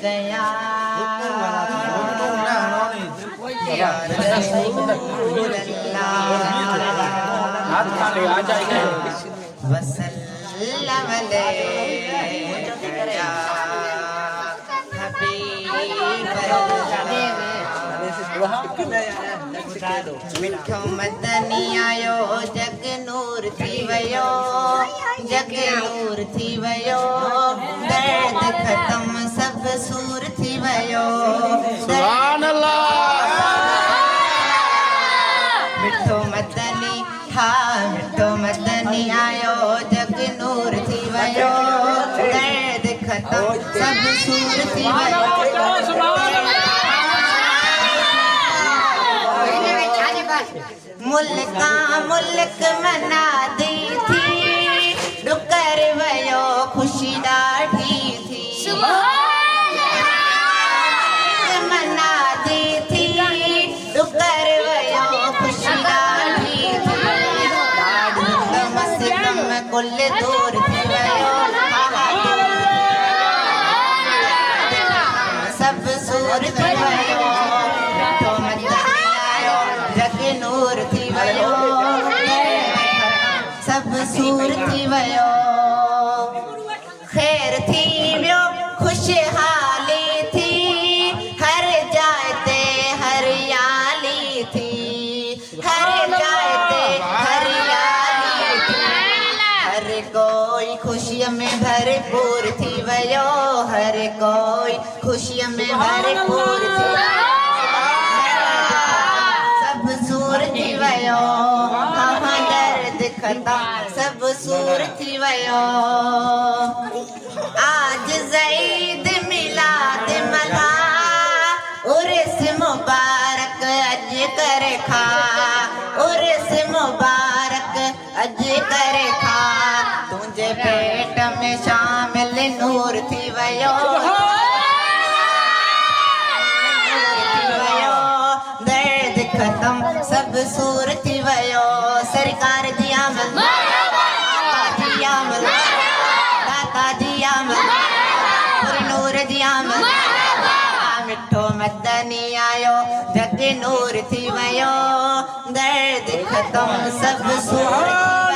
गया मिठो मदनी आयो जग नूर थी वयो जग नूर थी वयो दर्द खत्म सब सूर थी वयो सुभान अल्लाह मिठो मदनी हा मिठो मदनी आयो जग नूर थी वयो दर्द खत्म सब सूर थी वयो मुल्का मुल्क मना दी थी डुकर वयो खुशी ॾाढी थी मना दी थी डुकर वयो खुशी ॾाढी थी ॾाढो तमस तम कुल दूर थी वयो सब सूर थी वयो नूर थी वयो सब सूर थी वयो खैर थी वियो खुशहाली थी हर जाए ते हरियाली थी हर जाए ते हरियाली थी हर कोई खुशियों में भरपूर थी वयो हर कोई खुशियों में भरपूर थी सूर थी वयो कहाँ दर्द खत्म सब सूर थी वयो आज ज़ईद मिलाद मना उर्स मुबारक अज करे खा उर्स मुबारक अज करे खा तुझे पेट में शामिल नूर थी वयो खत्म सब सूर थी वयो सरकार जी आमद दाता जी आमद दाता जी आमद नूर जी आमद मिठो मदनी आयो जग नूर थी वयो दर्द खत्म सब सूर थी